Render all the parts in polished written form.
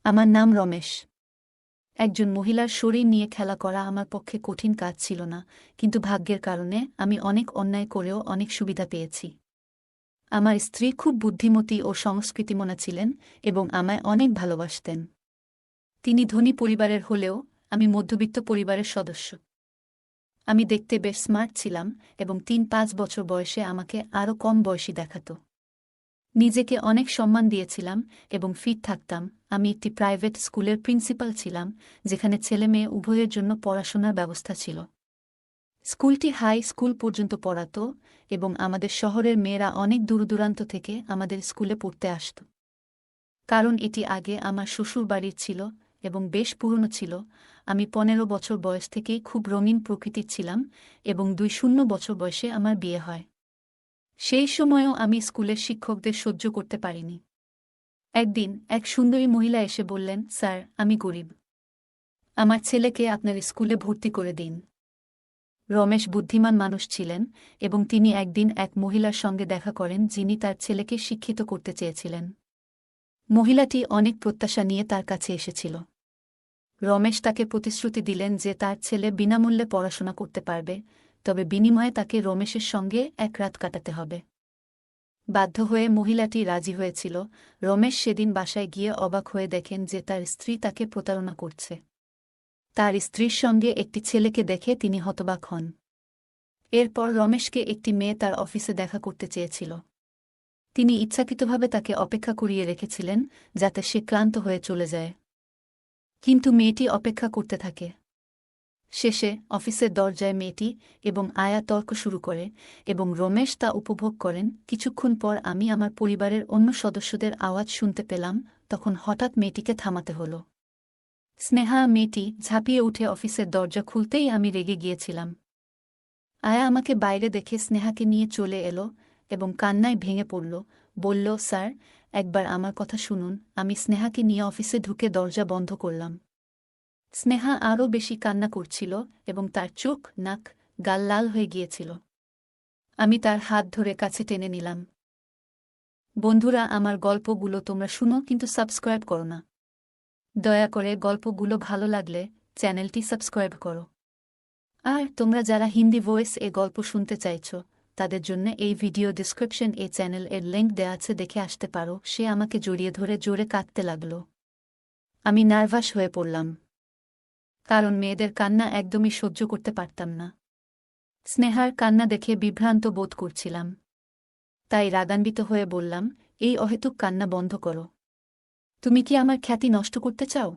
আমার নাম রমেশ। একজন মহিলার শরীর নিয়ে খেলা করা আমার পক্ষে কঠিন কাজ ছিল না, কিন্তু ভাগ্যের কারণে আমি অনেক অন্যায় করেও অনেক সুবিধা পেয়েছি। আমার স্ত্রী খুব বুদ্ধিমতী ও সংস্কৃতিমনা ছিলেন এবং আমায় অনেক ভালোবাসতেন। তিনি ধনী পরিবারের হলেও আমি মধ্যবিত্ত পরিবারের সদস্য। আমি দেখতে বেশ স্মার্ট ছিলাম এবং ৩-৫ বছর বয়সে আমাকে আরও কম বয়সী দেখাত। নিজেকে অনেক সম্মান দিয়েছিলাম এবং ফিট থাকতাম। আমি একটি প্রাইভেট স্কুলের প্রিন্সিপাল ছিলাম, যেখানে ছেলেমেয়ে উভয়ের জন্য পড়াশোনার ব্যবস্থা ছিল। স্কুলটি হাই স্কুল পর্যন্ত পড়াত এবং আমাদের শহরের মেয়েরা অনেক দূরদূরান্ত থেকে আমাদের স্কুলে পড়তে আসত। কারণ এটি আগে আমার শ্বশুর বাড়ির ছিল এবং বেশ পুরনো ছিল। আমি ১৫ বছর বয়স থেকেই খুব রঙিন প্রকৃতির ছিলাম এবং ২-০ বছর বয়সে আমার বিয়ে হয়। সেই সময়েও আমি স্কুলের শিক্ষকদের সহ্য করতে পারিনি। একদিন এক সুন্দরী মহিলা এসে বললেন, স্যার, আমি গরিব। আমার ছেলেকে আপনার স্কুলে ভর্তি করে দিন। রমেশ বুদ্ধিমান মানুষ ছিলেন এবং তিনি একদিন এক মহিলার সঙ্গে দেখা করেন যিনি তার ছেলেকে শিক্ষিত করতে চেয়েছিলেন। মহিলাটি অনেক প্রত্যাশা নিয়ে তার কাছে এসেছিল। রমেশ তাকে প্রতিশ্রুতি দিলেন যে তার ছেলে বিনামূল্যে পড়াশোনা করতে পারবে, তবে বিনিময়ে তাকে রমেশের সঙ্গে এক রাত কাটাতে হবে। বাধ্য হয়ে মহিলাটি রাজি হয়েছিল। রমেশ সেদিন বাসায় গিয়ে অবাক হয়ে দেখেন যে তার স্ত্রী তাকে প্রতারণা করছে। তার স্ত্রীর সঙ্গে একটি ছেলেকে দেখে তিনি হতবাক হন। এরপর রমেশকে একটি মেয়ে তার অফিসে দেখা করতে চেয়েছিল। তিনি ইচ্ছাকৃতভাবে তাকে অপেক্ষা করিয়ে রেখেছিলেন যাতে সে ক্লান্ত হয়ে চলে যায়। কিন্তু মেয়েটি অপেক্ষা করতে থাকে। শেষে অফিসের দরজায় মেয়েটি এবং আয়া তর্ক শুরু করে এবং রমেশ তা উপভোগ করেন। কিছুক্ষণ পর আমি আমার পরিবারের অন্য সদস্যদের আওয়াজ শুনতে পেলাম, তখন হঠাৎ মেয়েটিকে থামাতে হল। স্নেহা মেয়েটি ঝাঁপিয়ে উঠে অফিসের দরজা খুলতেই আমি রেগে গিয়েছিলাম। আয়া আমাকে বাইরে দেখে স্নেহাকে নিয়ে চলে এলো এবং কান্নায় ভেঙে পড়ল। বলল, স্যার, একবার আমার কথা শুনুন। আমি স্নেহাকে নিয়ে অফিসে ঢুকে দরজা বন্ধ করলাম। স্নেহা আরও বেশি কান্না করছিল এবং তার চোখ, নাক, গাল লাল হয়ে গিয়েছিল। আমি তার হাত ধরে কাছে টেনে নিলাম। বন্ধুরা, আমার গল্পগুলো তোমরা শুনো কিন্তু সাবস্ক্রাইব করো না। দয়া করে গল্পগুলো ভালো লাগলে চ্যানেলটি সাবস্ক্রাইব করো। আর তোমরা যারা হিন্দি ভয়েস এ গল্প শুনতে চাইছ, তাদের জন্য এই ভিডিও ডিসক্রিপশন এ চ্যানেল এর লিঙ্ক দেয়া আছে, দেখে আসতে পারো। সে আমাকে জড়িয়ে ধরে জোরে কাঁদতে লাগল। আমি নার্ভাস হয়ে পড়লাম, কারণ মেয়েদের কান্না একদমই সহ্য করতে পারতাম না। স্নেহার কান্না দেখে বিভ্রান্ত বোধ করছিলাম। তাই রাগান্বিত হয়ে বললাম, এই অহেতুক কান্না বন্ধ করো। তুমি কি আমার খ্যাতি নষ্ট করতে চাও?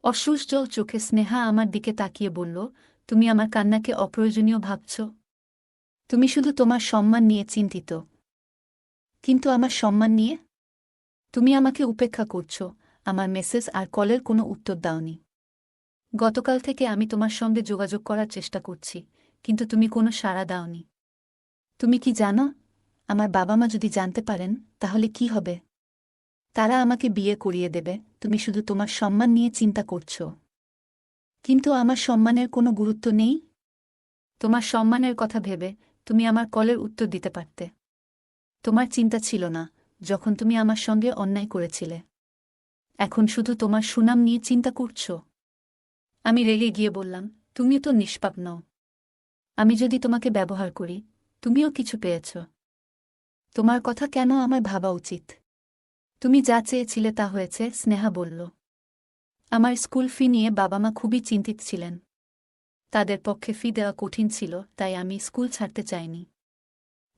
অশ্রুসজল চোখে স্নেহা আমার দিকে তাকিয়ে বলল, তুমি আমার কান্নাকে অপ্রয়োজনীয় ভাবছ। তুমি শুধু তোমার সম্মান নিয়ে চিন্তিত। কিন্তু আমার সম্মান নিয়ে? তুমি আমাকে উপেক্ষা করছ, আমার মেসেজ আর কলের কোনো উত্তর দাওনি। গতকাল থেকে আমি তোমার সঙ্গে যোগাযোগ করার চেষ্টা করছি, কিন্তু তুমি কোনো সাড়া দাওনি। তুমি কি জানো, আমার বাবা মা যদি জানতে পারেন তাহলে কি হবে? তারা আমাকে বিয়ে করিয়ে দেবে। তুমি শুধু তোমার সম্মান নিয়ে চিন্তা করছ। কিন্তু আমার সম্মানের কোনো গুরুত্ব নেই? তোমার সম্মানের কথা ভেবে তুমি আমার কলের উত্তর দিতে পারতে। তোমার চিন্তা ছিল না যখন তুমি আমার সঙ্গে অন্যায় করেছিলে। এখন শুধু তোমার সুনাম নিয়ে চিন্তা করছ। আমি রেগে গিয়ে বললাম, তুমিও তো নিষ্পাপ নও। আমি যদি তোমাকে ব্যবহার করি, তুমিও কিছু পেয়েছ। তোমার কথা কেন আমার ভাবা উচিত? তুমি যা চেয়েছিলে তা হয়েছে, স্নেহা বলল। আমার স্কুল ফি নিয়ে বাবা মা খুবই চিন্তিত ছিলেন। তাদের পক্ষে ফি দেওয়া কঠিন ছিল, তাই আমি স্কুল ছাড়তে চাইনি।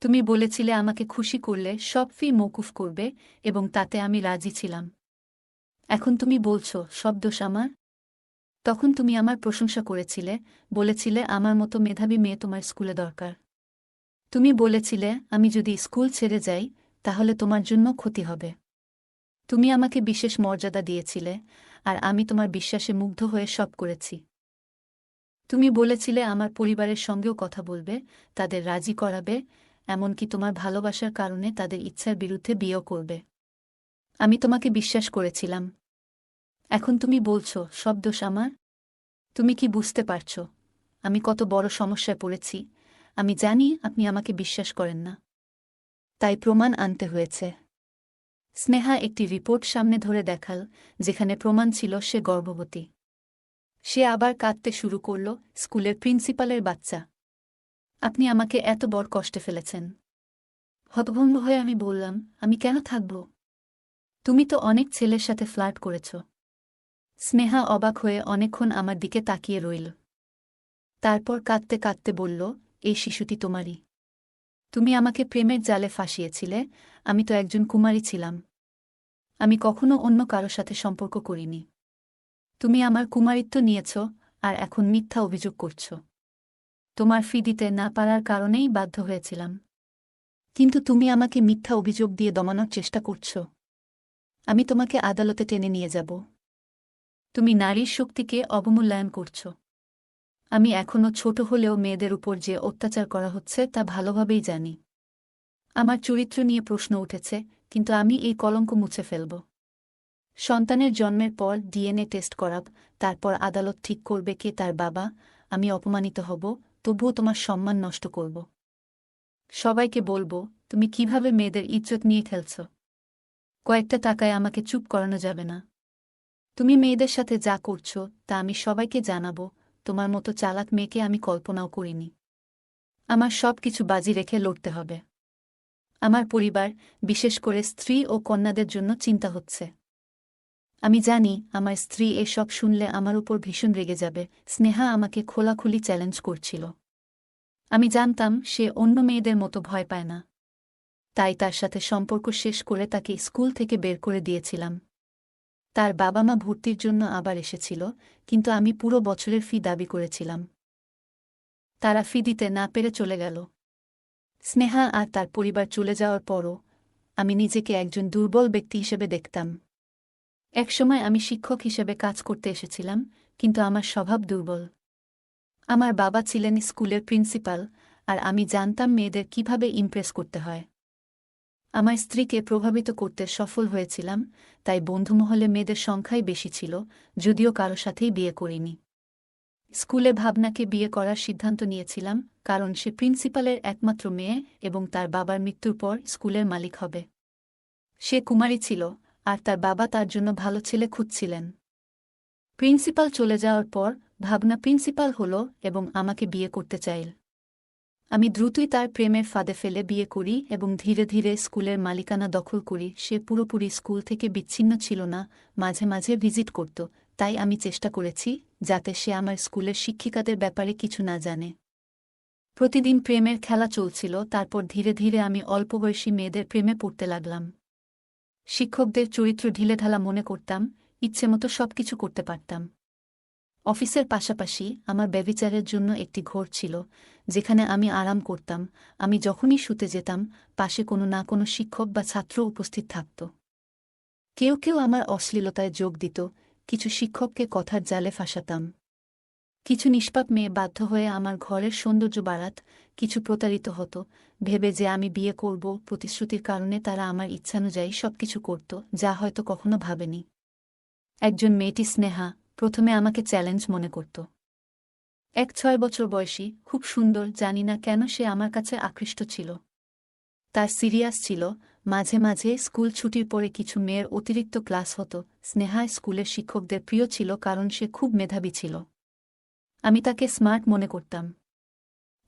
তুমি বলেছিলে আমাকে খুশি করলে সব ফি মওকুফ করবে এবং তাতে আমি রাজি ছিলাম। এখন তুমি বলছ সব দোষ আমার? তখন তুমি আমার প্রশংসা করেছিলে, বলেছিলে আমার মতো মেধাবী মেয়ে তোমার স্কুলে দরকার। তুমি বলেছিলে আমি যদি স্কুল ছেড়ে যাই তাহলে তোমার জন্য ক্ষতি হবে। তুমি আমাকে বিশেষ মর্যাদা দিয়েছিলে, আর আমি তোমার বিশ্বাসে মুগ্ধ হয়ে সব করেছি। তুমি বলেছিলে আমার পরিবারের সঙ্গেও কথা বলবে, তাদের রাজি করাবে, এমনকি তোমার ভালোবাসার কারণে তাদের ইচ্ছার বিরুদ্ধে বিয়েও করবে। আমি তোমাকে বিশ্বাস করেছিলাম। এখন তুমি বলছ সব দোষ আমার? তুমি কি বুঝতে পারছ আমি কত বড় সমস্যায় পড়েছি? আমি জানি আপনি আমাকে বিশ্বাস করেন না, তাই প্রমাণ আনতে হয়েছে। স্নেহা একটি রিপোর্ট সামনে ধরে দেখাল, যেখানে প্রমাণ ছিল সে গর্ভবতী। সে আবার কাঁদতে শুরু করল। স্কুলের প্রিন্সিপালের বাচ্চা, আপনি আমাকে এত বড় কষ্টে ফেলেছেন। হতভম্ব হয়ে আমি বললাম, আমি কেন থাকব? তুমি তো অনেক ছেলের সাথে ফ্লার্ট করেছ। স্নেহা অবাক হয়ে অনেকক্ষণ আমার দিকে তাকিয়ে রইল। তারপর কাঁদতে কাঁদতে বলল, এই শিশুটি তোমারই। তুমি আমাকে প্রেমের জালে ফাঁসিয়েছিলে। আমি তো একজন কুমারী ছিলাম। আমি কখনো অন্য কারো সাথে সম্পর্ক করিনি। তুমি আমার কুমারিত্ব নিয়েছ, আর এখন মিথ্যা অভিযোগ করছ। তোমার ফি দিতে না পারার কারণেই বাধ্য হয়েছিলাম। কিন্তু তুমি আমাকে মিথ্যা অভিযোগ দিয়ে দমানোর চেষ্টা করছ। আমি তোমাকে আদালতে টেনে নিয়ে যাব। তুমি নারীর শক্তিকে অবমূল্যায়ন করছ। আমি এখনও ছোট হলেও মেয়েদের উপর যে অত্যাচার করা হচ্ছে তা ভালোভাবেই জানি। আমার চরিত্র নিয়ে প্রশ্ন উঠেছে, কিন্তু আমি এই কলঙ্ক মুছে ফেলব। সন্তানের জন্মের পর ডিএনএ টেস্ট করাব, তারপর আদালত ঠিক করবে কে তার বাবা। আমি অপমানিত হব, তবুও তোমার সম্মান নষ্ট করব। সবাইকে বলবো, তুমি কিভাবে মেয়েদের ইজ্জত নিয়ে খেলছ। কয়েকটা টাকায় আমাকে চুপ করানো যাবে না। তুমি মেয়েদের সাথে যা করছ তা আমি সবাইকে জানাবো। তোমার মতো চালাক মেয়েকে আমি কল্পনাও করিনি। আমার সব কিছু বাজি রেখে লড়তে হবে। আমার পরিবার, বিশেষ করে স্ত্রী ও কন্যাদের জন্য চিন্তা হচ্ছে। আমি জানি আমার স্ত্রী এসব শুনলে আমার উপর ভীষণ রেগে যাবে। স্নেহা আমাকে খোলাখুলি চ্যালেঞ্জ করছিল। আমি জানতাম সে অন্য মেয়েদের মতো ভয় পায় না। তাই তার সাথে সম্পর্ক শেষ করে তাকে স্কুল থেকে বের করে দিয়েছিলাম। তার বাবা মা ভর্তির জন্য আবার এসেছিল, কিন্তু আমি পুরো বছরের ফি দাবি করেছিলাম। তারা ফি দিতে না পেরে চলে গেল। স্নেহা আর তার পরিবার চলে যাওয়ার পরও আমি নিজেকে একজন দুর্বল ব্যক্তি হিসেবে দেখতাম। একসময় আমি শিক্ষক হিসেবে কাজ করতে এসেছিলাম, কিন্তু আমার স্বভাব দুর্বল। আমার বাবা ছিলেন স্কুলের প্রিন্সিপাল, আর আমি জানতাম মেয়েদের কিভাবে ইমপ্রেস করতে হয়। আমার স্ত্রীকে প্রভাবিত করতে সফল হয়েছিলাম, তাই বন্ধুমহলে মেয়েদের সংখ্যাই বেশি ছিল, যদিও কারো সাথেই বিয়ে করিনি। স্কুলে ভাবনাকে বিয়ে করার সিদ্ধান্ত নিয়েছিলাম, কারণ সে প্রিন্সিপালের একমাত্র মেয়ে এবং তার বাবার মৃত্যুর পর স্কুলের মালিক হবে। সে কুমারী ছিল, আর তার বাবা তার জন্য ভালো ছেলে খুঁজছিলেন। প্রিন্সিপাল চলে যাওয়ার পর ভাবনা প্রিন্সিপাল হল এবং আমাকে বিয়ে করতে চাইল। আমি দ্রুতই তার প্রেমের ফাঁদে ফেলে বিয়ে করি এবং ধীরে ধীরে স্কুলের মালিকানা দখল করি। সে পুরোপুরি স্কুল থেকে বিচ্ছিন্ন ছিল না, মাঝে মাঝে ভিজিট করত, তাই আমি চেষ্টা করেছি যাতে সে আমার স্কুলের শিক্ষিকাদের ব্যাপারে কিছু না জানে। প্রতিদিন প্রেমের খেলা চলছিল। তারপর ধীরে ধীরে আমি অল্পবয়সী মেয়েদের প্রেমে পড়তে লাগলাম। শিক্ষকদের চরিত্র ঢিলেঢালা মনে করতাম, ইচ্ছেমতো সবকিছু করতে পারতাম। অফিসের পাশাপাশি আমার ব্যভিচারের জন্য একটি ঘর ছিল, যেখানে আমি আরাম করতাম। আমি যখনই শুতে যেতাম, পাশে কোনো না কোনো শিক্ষক বা ছাত্র উপস্থিত থাকত। কেউ কেউ আমার অশ্লীলতায় যোগ দিত, কিছু শিক্ষককে কথার জালে ফাঁসাতাম। কিছু নিষ্পাপ মেয়ে বাধ্য হয়ে আমার ঘরের সৌন্দর্য বাড়াত, কিছু প্রতারিত হতো, ভেবে যে আমি বিয়ে করব। প্রতিশ্রুতির কারণে তারা আমার ইচ্ছানুযায়ী সবকিছু করত, যা হয়তো কখনো ভাবেনি। একজন মেয়েটি স্নেহা প্রথমে আমাকে চ্যালেঞ্জ মনে করত। 6 বছর বয়সী, খুব সুন্দর, জানি না কেন সে আমার কাছে আকৃষ্ট ছিল। তার সিরিয়াস ছিল। মাঝে মাঝে স্কুল ছুটির পরে কিছু মেয়ের অতিরিক্ত ক্লাস হতো। স্নেহা স্কুলের শিক্ষকদের প্রিয় ছিল কারণ সে খুব মেধাবী ছিল। আমি তাকে স্মার্ট মনে করতাম।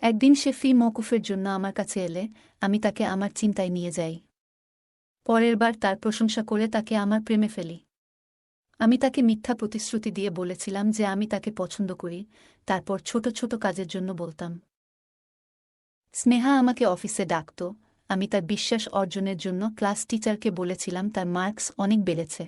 একদিন সে ফি মওকুফের জন্য আমার কাছে এলে আমি তাকে আমার চিন্তায় নিয়ে যাই। পরের বার তার প্রশংসা করে তাকে আমার প্রেমে ফেলি। আমি তাকে মিথ্যা প্রতিশ্রুতি দিয়ে বলেছিলাম যে আমি তাকে পছন্দ করি, তারপর ছোট ছোট কাজের জন্য বলতাম। স্নেহা আমাকে অফিসে ডাকত। আমি তার বিশ্বাস অর্জনের জন্য ক্লাস টিচারকে বলেছিলাম তার মার্কস অনেক বেড়েছে।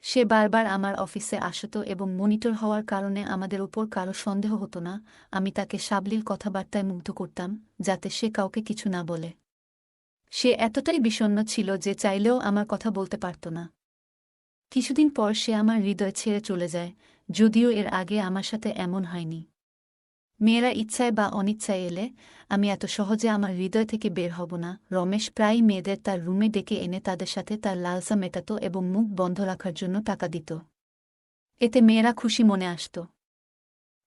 সে বারবার আমার অফিসে আসত এবং মনিটর হওয়ার কারণে আমাদের ওপর কারো সন্দেহ হতো না। আমি তাকে সাবলীল কথাবার্তায় মুগ্ধ করতাম, যাতে সে কাউকে কিছু না বলে। সে এতটাই বিষণ্ণ ছিল যে চাইলেও আমার কথা বলতে পারত না। কিছুদিন পর সে আমার হৃদয় ছেড়ে চলে যায়, যদিও এর আগে আমার সাথে এমন হয়নি। মেয়েরা ইচ্ছায় বা অনিচ্ছায় এলে আমি এত সহজে আমার হৃদয় থেকে বের হব না। রমেশ প্রায়ই মেয়েদের তার রুমে ডেকে এনে তাদের সাথে তার লালসা মেটাত এবং মুখ বন্ধ রাখার জন্য টাকা দিত। এতে মেয়েরা খুশি মনে আসত।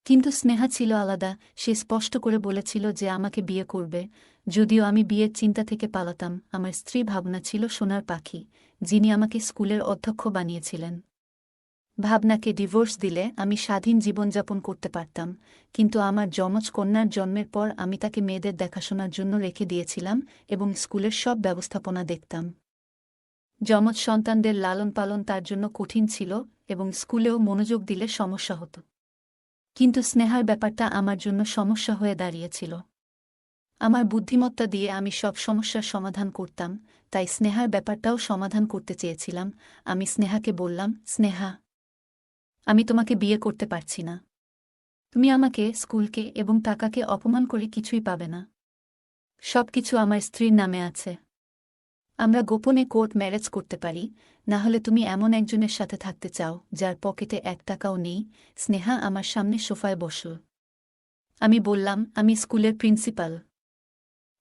কিন্তু স্নেহা ছিল আলাদা। সে স্পষ্ট করে বলেছিল যে আমাকে বিয়ে করবে। যদিও আমি বিয়ের চিন্তা থেকে পালাতাম, আমার স্ত্রী ভাবনা ছিল সোনার পাখি, যিনি আমাকে স্কুলের অধ্যক্ষ বানিয়েছিলেন। ভাবনাকে ডিভোর্স দিলে আমি স্বাধীন জীবনযাপন করতে পারতাম, কিন্তু আমার যমজ কন্যার জন্মের পর আমি তাকে মেয়েদের দেখাশোনার জন্য রেখে দিয়েছিলাম এবং স্কুলের সব ব্যবস্থাপনা দেখতাম। যমজ সন্তানদের লালন পালন তার জন্য কঠিন ছিল এবং স্কুলেও মনোযোগ দিলে সমস্যা হতো। কিন্তু স্নেহার ব্যাপারটা আমার জন্য সমস্যা হয়ে দাঁড়িয়েছিল। আমার বুদ্ধিমত্তা দিয়ে আমি সব সমস্যার সমাধান করতাম, তাই স্নেহার ব্যাপারটাও সমাধান করতে চেয়েছিলাম। আমি স্নেহাকে বললাম, স্নেহা, আমি তোমাকে বিয়ে করতে পারছি না। তুমি আমাকে, স্কুলকে এবং টাকাকে অপমান করে কিছুই পাবে না। সবকিছু আমার স্ত্রীর নামে আছে। আমরা গোপনে কোর্ট ম্যারেজ করতে পারি, না হলে তুমি এমন একজনের সাথে থাকতে চাও যার পকেটে 1 টাকাও নেই। স্নেহা আমার সামনে সোফায় বসল। আমি বললাম, আমি স্কুলের প্রিন্সিপাল।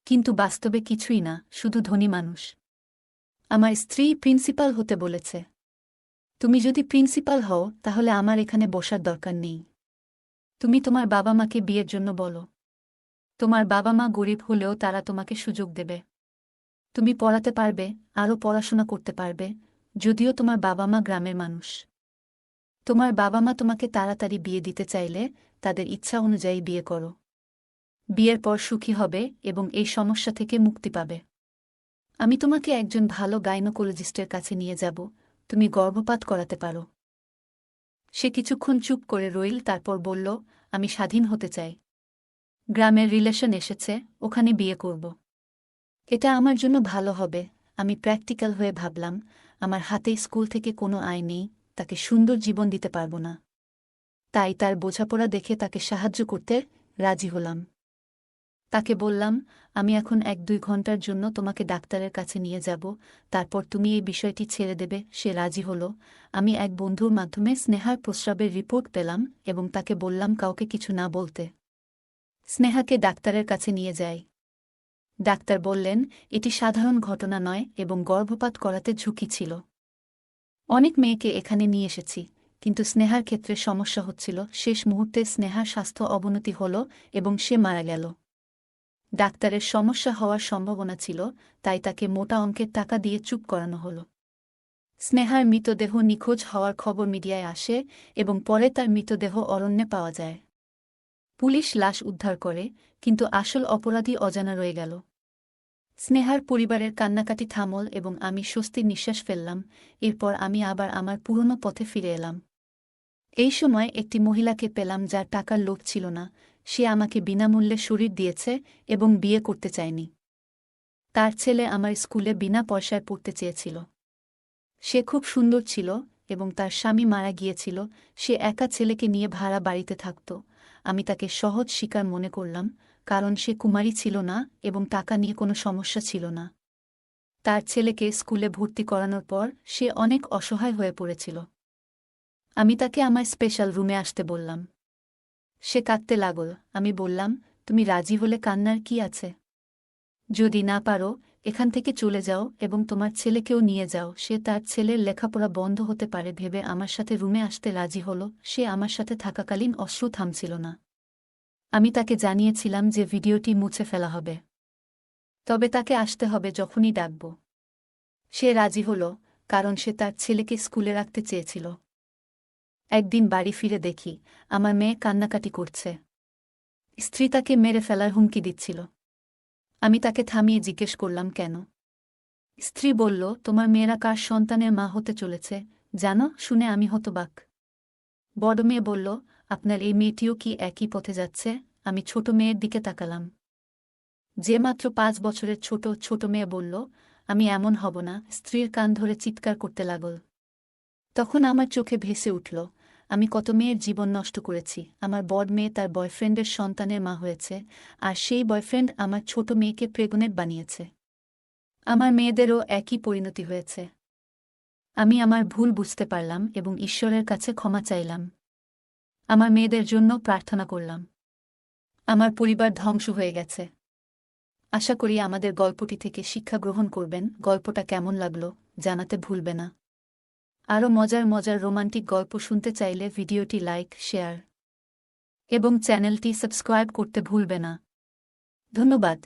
কিন্তু বাস্তবে কিছুই না, শুধু ধনী মানুষ। আমার স্ত্রী প্রিন্সিপাল হতে বলেছে। তুমি যদি প্রিন্সিপাল হও তাহলে আমার এখানে বসার দরকার নেই। তুমি তোমার বাবা মাকে বিয়ের জন্য বলো। তোমার বাবা মা গরিব হলেও তারা তোমাকে সুযোগ দেবে। তুমি পড়াতে পারবে, আরও পড়াশোনা করতে পারবে, যদিও তোমার বাবা মা গ্রামের মানুষ। তোমার বাবা মা তোমাকে তাড়াতাড়ি বিয়ে দিতে চাইলে তাদের ইচ্ছা অনুযায়ী বিয়ে করো। বিয়ের পর সুখী হবে এবং এই সমস্যা থেকে মুক্তি পাবে। আমি তোমাকে একজন ভালো গাইনোকোলজিস্টের কাছে নিয়ে যাব, তুমি গর্ভপাত করাতে পারো। সে কিছুক্ষণ চুপ করে রইল, তারপর বলল, আমি স্বাধীন হতে চাই। গ্রামের রিলেশন এসেছে, ওখানে বিয়ে করব। এটা আমার জন্য ভালো হবে। আমি প্র্যাকটিক্যাল হয়ে ভাবলাম, আমার হাতে স্কুল থেকে কোনো আয় নেই, তাকে সুন্দর জীবন দিতে পারব না। তাই তার বোঝাপড়া দেখে তাকে সাহায্য করতে রাজি হলাম। তাকে বললাম, আমি এখন 1-2 ঘন্টার জন্য তোমাকে ডাক্তারের কাছে নিয়ে যাব, তারপর তুমি এই বিষয়টি ছেড়ে দেবে। সে রাজি হল। আমি এক বন্ধুর মাধ্যমে স্নেহার প্রস্রাবের রিপোর্ট পেলাম এবং তাকে বললাম কাউকে কিছু না বলতে। স্নেহাকে ডাক্তারের কাছে নিয়ে যাই। ডাক্তার বললেন, এটি সাধারণ ঘটনা নয় এবং গর্ভপাত করাতে ঝুঁকি ছিল। অনেক মেয়েকে এখানে নিয়ে এসেছি, কিন্তু স্নেহার ক্ষেত্রে সমস্যা হচ্ছিল। শেষ মুহূর্তে স্নেহার স্বাস্থ্য অবনতি হল এবং সে মারা গেল। ডাক্তারের সমস্যা হওয়ার সম্ভাবনা ছিল, তাই তাকে মোটা অঙ্কের টাকা দিয়ে চুপ করানো হল। স্নেহার মৃতদেহ নিখোঁজ হওয়ার খবর মিডিয়ায় আসে এবং পরে তার মৃতদেহ অরণ্যে পাওয়া যায়। পুলিশ লাশ উদ্ধার করে, কিন্তু আসল অপরাধী অজানা রয়ে গেল। স্নেহার পরিবারের কান্নাকাটি থামল এবং আমি স্বস্তির নিঃশ্বাস ফেললাম। এরপর আমি আবার আমার পুরনো পথে ফিরে এলাম। এই সময় একটি মহিলাকে পেলাম যার টাকার লোভ ছিল না। সে আমাকে বিনামূল্যে শরীর দিয়েছে এবং বিয়ে করতে চায়নি। তার ছেলে আমার স্কুলে বিনা পয়সায় পড়তে চেয়েছিল। সে খুব সুন্দর ছিল এবং তার স্বামী মারা গিয়েছিল। সে একা ছেলেকে নিয়ে ভাড়া বাড়িতে থাকত। আমি তাকে সহজ শিকার মনে করলাম, কারণ সে কুমারী ছিল না এবং টাকা নিয়ে কোনো সমস্যা ছিল না। তার ছেলেকে স্কুলে ভর্তি করানোর পর সে অনেক অসহায় হয়ে পড়েছিল। আমি তাকে আমার স্পেশাল রুমে আসতে বললাম। সে কাঁদতে লাগল। আমি বললাম, তুমি রাজি হলে কান্নার কি আছে? যদি না পারো, এখান থেকে চলে যাও এবং তোমার ছেলেকেও নিয়ে যাও। সে তার ছেলের লেখাপড়া বন্ধ হতে পারে ভেবে আমার সাথে রুমে আসতে রাজি হল। সে আমার সাথে থাকাকালীন অশ্রু থামছিল না। আমি তাকে জানিয়েছিলাম যে ভিডিওটি মুছে ফেলা হবে, তবে তাকে আসতে হবে যখনই ডাকব। সে রাজি হল, কারণ সে তার ছেলেকে স্কুলে রাখতে চেয়েছিল। একদিন বাড়ি ফিরে দেখি আমার মেয়ে কান্নাকাটি করছে। স্ত্রী তাকে মেরে ফেলার হুমকি দিচ্ছিল। আমি তাকে থামিয়ে জিজ্ঞেস করলাম, কেন? স্ত্রী বলল, তোমার মেয়েরা কার সন্তানের মা হতে চলেছে জানো? শুনে আমি হতবাক। বড় মেয়ে বলল, আপনার এই মেয়েটিও কি একই পথে যাচ্ছে? আমি ছোট মেয়ের দিকে তাকালাম। যে মাত্র 5 বছরের ছোট মেয়ে বলল, আমি এমন হব না। স্ত্রীর কান ধরে চিৎকার করতে লাগল। তখন আমার চোখে ভেসে উঠল, আমি কত মেয়ের জীবন নষ্ট করেছি। আমার বড় মেয়ে তার বয়ফ্রেন্ডের সন্তানের মা হয়েছে, আর সেই বয়ফ্রেন্ড আমার ছোট মেয়েকে প্রেগনেন্ট বানিয়েছে। আমার মেয়েদেরও একই পরিণতি হয়েছে। আমি আমার ভুল বুঝতে পারলাম এবং ঈশ্বরের কাছে ক্ষমা চাইলাম। আমার মেয়েদের জন্য প্রার্থনা করলাম। আমার পরিবার ধ্বংস হয়ে গেছে। আশা করি আমাদের গল্পটি থেকে শিক্ষা গ্রহণ করবেন। গল্পটা কেমন লাগলো জানাতে ভুলবে না। আরও মজার রোমান্টিক গল্প শুনতে চাইলে ভিডিওটি লাইক, শেয়ার এবং চ্যানেলটি সাবস্ক্রাইব করতে ভুলবে না। ধন্যবাদ।